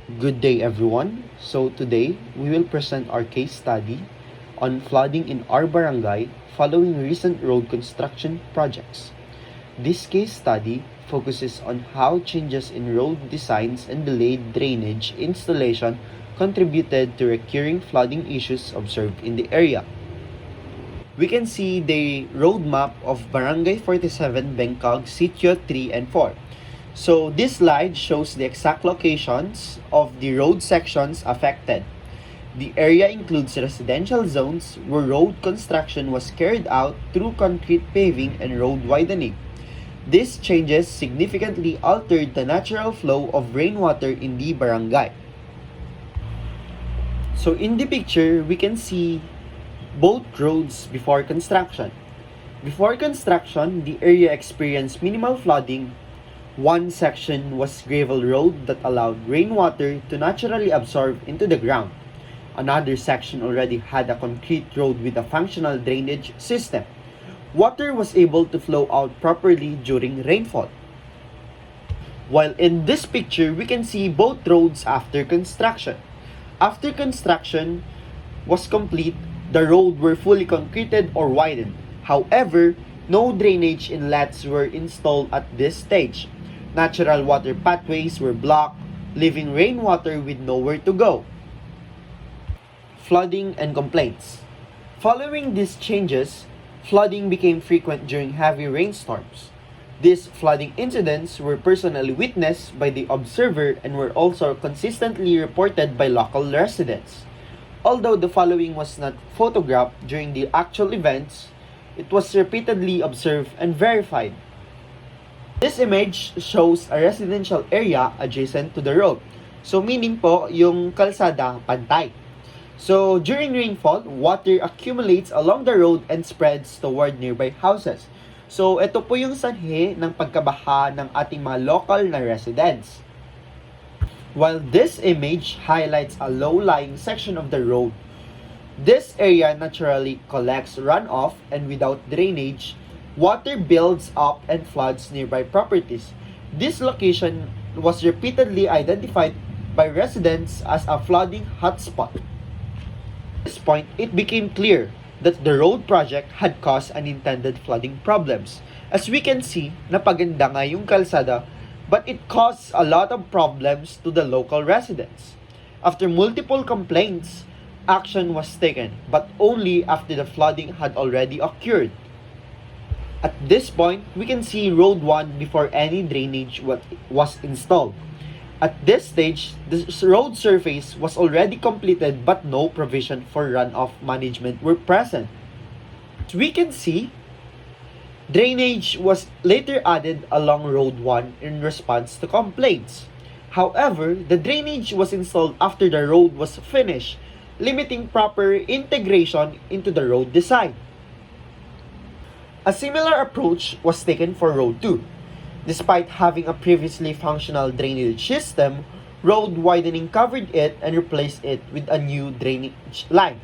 Good day, everyone. So today, we will present our case study on flooding in our barangay following recent road construction projects. This case study focuses on how changes in road designs and delayed drainage installation contributed to recurring flooding issues observed in the area. We can see the road map of Barangay 47 Bengkag, Sitio 3 and 4. So this slide shows the exact locations of the road sections affected. The area includes residential zones where road construction was carried out through concrete paving and road widening. These changes significantly altered the natural flow of rainwater in the barangay. So in the picture, we can see both roads before construction. Before construction, the area experienced minimal flooding. One section was gravel road that allowed rainwater to naturally absorb into the ground. Another section already had a concrete road with a functional drainage system. Water was able to flow out properly during rainfall. While in this picture, we can see both roads after construction. After construction was complete, the road were fully concreted or widened. However, no drainage inlets were installed at this stage. Natural water pathways were blocked, leaving rainwater with nowhere to go. Flooding and complaints. Following these changes, flooding became frequent during heavy rainstorms. These flooding incidents were personally witnessed by the observer and were also consistently reported by local residents. Although the following was not photographed during the actual events, it was repeatedly observed and verified. This image shows a residential area adjacent to the road. So meaning po, yung kalsada pantay. So during rainfall, water accumulates along the road and spreads toward nearby houses. So ito po yung sanhi ng pagkabaha ng ating mga local na residents. While this image highlights a low-lying section of the road, this area naturally collects runoff and without drainage, water builds up and floods nearby properties. This location was repeatedly identified by residents as a flooding hotspot. At this point, it became clear that the road project had caused unintended flooding problems. As we can see, napaganda nga yung kalsada, but it caused a lot of problems to the local residents. After multiple complaints, action was taken, but only after the flooding had already occurred. At this point, we can see Road 1 before any drainage was installed. At this stage, the road surface was already completed but no provision for runoff management were present. As we can see, drainage was later added along Road 1 in response to complaints. However, the drainage was installed after the road was finished, limiting proper integration into the road design. A similar approach was taken for Road 2. Despite having a previously functional drainage system, road widening covered it and replaced it with a new drainage line,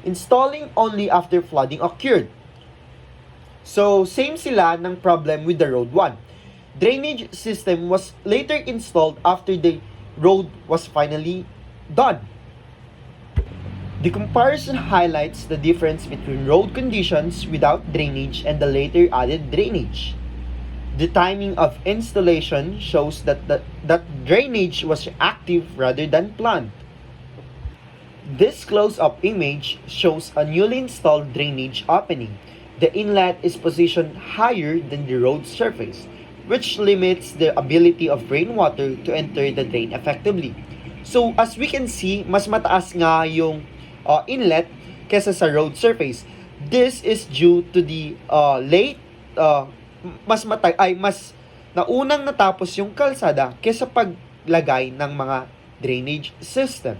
installing only after flooding occurred. So, same sila ng problem with the Road 1. Drainage system was later installed after the road was finally done. The comparison highlights the difference between road conditions without drainage and the later added drainage. The timing of installation shows that drainage was active rather than planned. This close-up image shows a newly installed drainage opening. The inlet is positioned higher than the road surface, which limits the ability of rainwater to enter the drain effectively. So as we can see, mas mataas nga yung inlet kesa sa road surface. This is due to the mas naunang natapos yung kalsada kesa paglagay ng mga drainage system.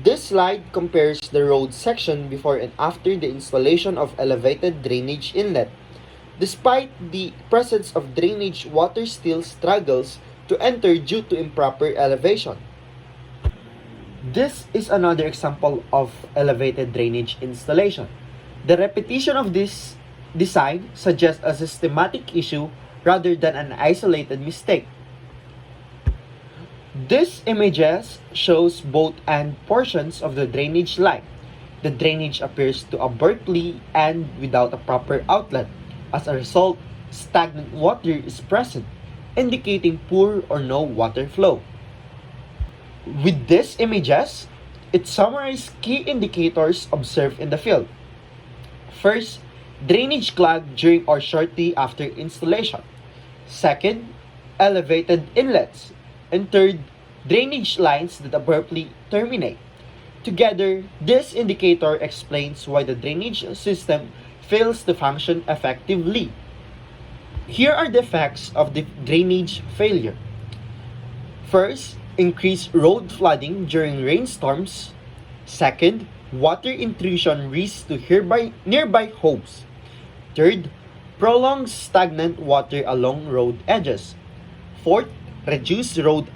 This slide compares the road section before and after the installation of elevated drainage inlet. Despite the presence of drainage, water still struggles to enter due to improper elevation. This is another example of elevated drainage installation. The repetition of this design suggests a systematic issue rather than an isolated mistake. This images shows both and portions of the drainage line. The drainage appears to abruptly end without a proper outlet. As a result, stagnant water is present, indicating poor or no water flow. With these images, it summarizes key indicators observed in the field. First, drainage clog during or shortly after installation. Second, elevated inlets. And third, drainage lines that abruptly terminate. Together, this indicator explains why the drainage system fails to function effectively. Here are the effects of the drainage failure. First, increased road flooding during rainstorms. Second, water intrusion risks to nearby homes. Third, prolonged stagnant water along road edges. Fourth, reduced road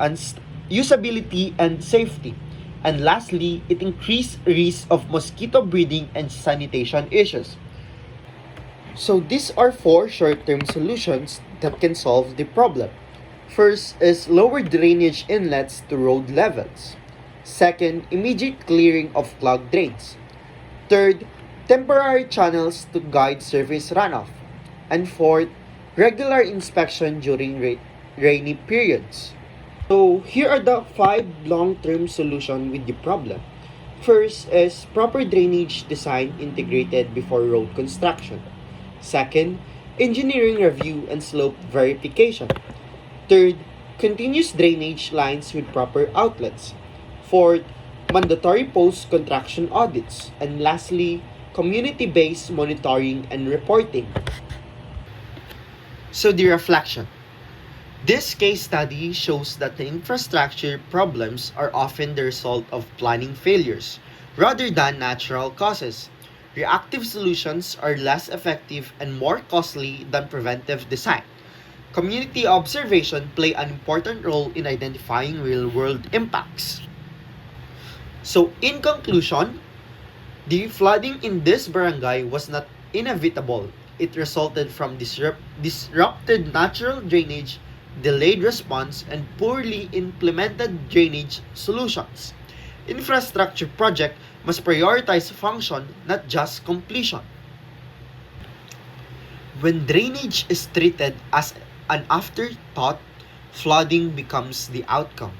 usability and safety. And lastly, it increased risk of mosquito breeding and sanitation issues. So these are four short-term solutions that can solve the problem. First is lower drainage inlets to road levels. Second, immediate clearing of clogged drains. Third, temporary channels to guide surface runoff. And fourth, regular inspection during rainy periods. So here are the 5 long-term solutions with the problem. First is proper drainage design integrated before road construction. Second, engineering review and slope verification. Third, continuous drainage lines with proper outlets. Fourth, mandatory post-construction audits. And lastly, community-based monitoring and reporting. So the reflection. This case study shows that the infrastructure problems are often the result of planning failures rather than natural causes. Reactive solutions are less effective and more costly than preventive design. Community observation play an important role in identifying real-world impacts. So in conclusion, the flooding in this barangay was not inevitable. It resulted from disrupted natural drainage, delayed response, and poorly implemented drainage solutions. Infrastructure project must prioritize function, not just completion. When drainage is treated as an afterthought, flooding becomes the outcome.